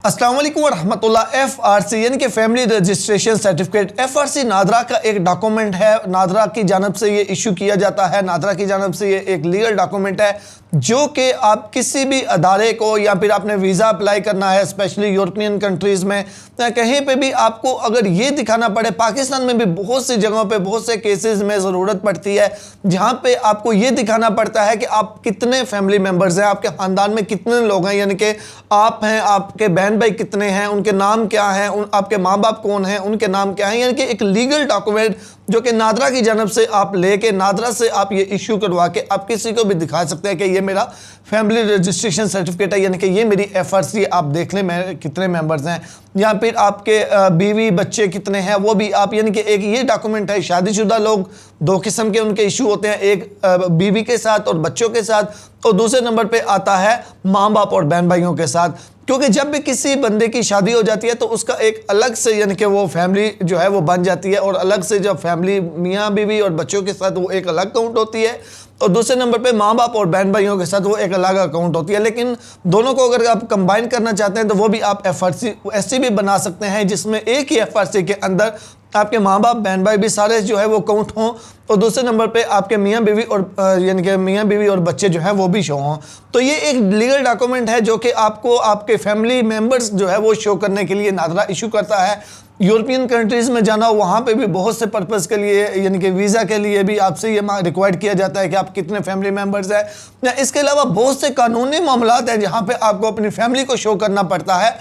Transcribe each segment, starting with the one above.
अस्सलाम वालेकुम वरहमतुल्लाह। FRC यानी कि family registration certificate, FRC NADRA का एक डॉक्यूमेंट है। नादरा की जानब से ये इशू किया जाता है। नादरा की जानब से ये एक लीगल डॉक्यूमेंट है जो कि आप किसी भी अदारे को या फिर आपने वीज़ा अप्लाई करना है, स्पेशली यूरोपियन कंट्रीज़ में, कहीं पे भी आपको अगर ये दिखाना पड़े, पाकिस्तान में भी बहुत सी जगहों पे बहुत से केसेस में ज़रूरत पड़ती है जहाँ पे आपको ये दिखाना पड़ता है कि आप कितने फैमिली मेम्बर्स हैं, आपके ख़ानदान में कितने लोग हैं, यानी कि आप हैं, आपके बहन भाई कितने हैं, उनके नाम क्या हैं, आपके माँ बाप कौन हैं, उनके नाम क्या हैं, यानी कि एक लीगल डॉक्यूमेंट जो कि नादरा की जानब से आप लेके नादरा से आप ये इशू करवा के आप किसी को भी दिखा सकते हैं कि ये मेरा फैमिली रजिस्ट्रेशन सर्टिफिकेट है, यानी कि ये मेरी FRC, आप देख लें मेरे कितने मेंबर्स हैं, या फिर आपके बीवी बच्चे कितने हैं वो भी आप, यानी कि एक ये डॉक्यूमेंट है। शादीशुदा लोग दो किस्म के उनके इशू होते हैं, एक बीवी के साथ और बच्चों के साथ, और दूसरे नंबर पे आता है माँ बाप और बहन भाइयों के साथ। क्योंकि जब भी किसी बंदे की शादी हो जाती है तो उसका एक अलग से यानी कि वो फैमिली जो है वो बन जाती है, और अलग से जब फैमिली मियाँ बीवी और बच्चों के साथ वो एक अलग अकाउंट होती है, और दूसरे नंबर पे माँ बाप और बहन भाइयों के साथ वो एक अलग अकाउंट होती है। लेकिन दोनों को अगर आप कंबाइन करना चाहते हैं तो वो भी आप FRC ऐसी भी बना सकते हैं जिसमें एक ही FRC के अंदर आपके माँ बाप बहन भाई भी सारे जो है वो काउंट हों, और दूसरे नंबर पे आपके मियाँ बीवी और यानी कि मियाँ बीवी और बच्चे जो हैं वो भी शो हों। तो ये एक लीगल डॉक्यूमेंट है जो कि आपको आपके फैमिली मेम्बर्स जो है वो शो करने के लिए नादरा इशू करता है। यूरोपियन कंट्रीज़ में जाना हो वहाँ पे भी बहुत से पर्पज़ के लिए, यानी कि वीज़ा के लिए भी आपसे ये रिक्वायर्ड किया जाता है कि आप कितने फैमिली मेम्बर्स हैं, या इसके अलावा बहुत से कानूनी मामलात हैं जहाँ पे आपको अपनी फैमिली को शो करना पड़ता है।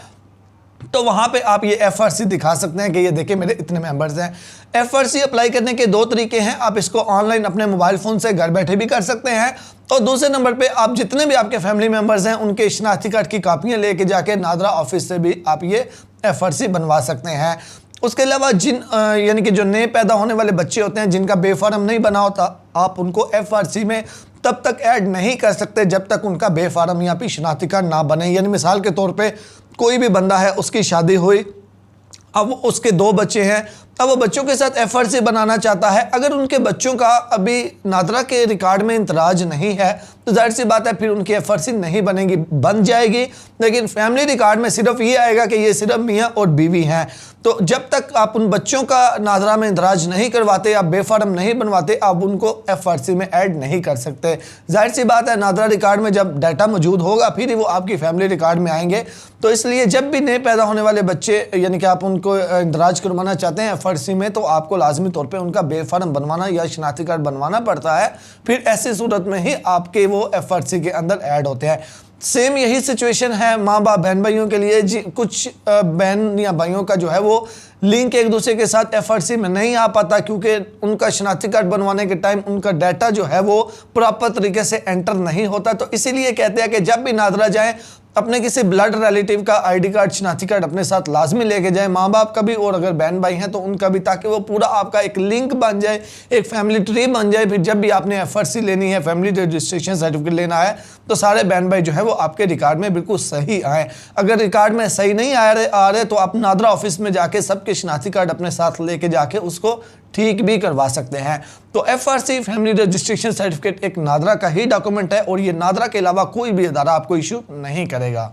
तो वहाँ पे आप ये FRC दिखा सकते हैं कि ये देखिए मेरे इतने मेंबर्स हैं। FRC अप्लाई करने के दो तरीके हैं, आप इसको ऑनलाइन अपने मोबाइल फ़ोन से घर बैठे भी कर सकते हैं, और दूसरे नंबर पे आप जितने भी आपके फैमिली मेंबर्स हैं उनके शनाख्ती कार्ड की कापियाँ लेके जाके नादरा ऑफिस से भी आप ये FRC बनवा सकते हैं। उसके अलावा जिन यानी कि जो नए पैदा होने वाले बच्चे होते हैं जिनका बेफारम नहीं बना होता, आप उनको FRC में तब तक ऐड नहीं कर सकते जब तक उनका बेफारम या फिर शनाख्ती कार्ड ना बने। यानी मिसाल के तौर पे कोई भी बंदा है, उसकी शादी हुई, अब उसके दो बच्चे हैं, अब वो बच्चों के साथ FRC बनाना चाहता है, अगर उनके बच्चों का अभी नादरा के रिकॉर्ड में इंतराज नहीं है तो जाहिर सी बात है फिर उनकी FRC नहीं बनेगी, बन जाएगी, लेकिन फैमिली रिकॉर्ड में सिर्फ ये आएगा कि ये सिर्फ मियाँ और बीवी हैं। तो जब तक आप उन बच्चों का नादरा में इंदराज नहीं करवाते, आप बेफारम नहीं बनवाते, आप उनको FRC में ऐड नहीं कर सकते। जाहिर सी बात है नादरा रिकॉर्ड में जब डाटा मौजूद होगा फिर ही वो आपकी फैमिली रिकॉर्ड में आएंगे। तो इसलिए जब भी नए पैदा होने वाले बच्चे यानी कि आप उनको इंदराज करवाना चाहते हैं FRC में, तो आपको लाजमी तौर पर उनका बेफारम बनवाना या शनाख्ती कार्ड बनवाना पड़ता है, फिर ऐसी सूरत में ही आपके वो FRC के अंदर ऐड होते हैं। सेम यही सिचुएशन है माँ बाप बहन भाइयों के लिए। कुछ बहन या भाइयों का जो है वो लिंक एक दूसरे के साथ FRC में नहीं आ पाता क्योंकि उनका शनाख्ती कार्ड बनवाने के टाइम उनका डाटा जो है वो प्रॉपर तरीके से एंटर नहीं होता। तो इसीलिए कहते हैं कि जब भी नादरा जाएं अपने किसी ब्लड रिलेटिव का ID कार्ड, शनाख्ती कार्ड अपने साथ लाजमी लेके जाएं, माँ बाप का भी, और अगर बहन भाई हैं तो उनका भी, ताकि वो पूरा आपका एक लिंक बन जाए, एक फैमिली ट्री बन जाए। फिर जब भी आपने FRC लेनी है, फैमिली रजिस्ट्रेशन सर्टिफिकेट लेना है, तो सारे बहन भाई जो है वो आपके रिकॉर्ड में बिल्कुल सही आए। अगर रिकॉर्ड में सही नहीं आ रहे तो आप नादरा ऑफिस में जाके सबके शनाख्ती कार्ड अपने साथ लेके जाके उसको ठीक भी करवा सकते हैं। तो FRC फैमिली रजिस्ट्रेशन सर्टिफिकेट एक नादरा का ही डॉक्यूमेंट है, और ये नादरा के अलावा कोई भी अदारा आपको इशू नहीं करेगा।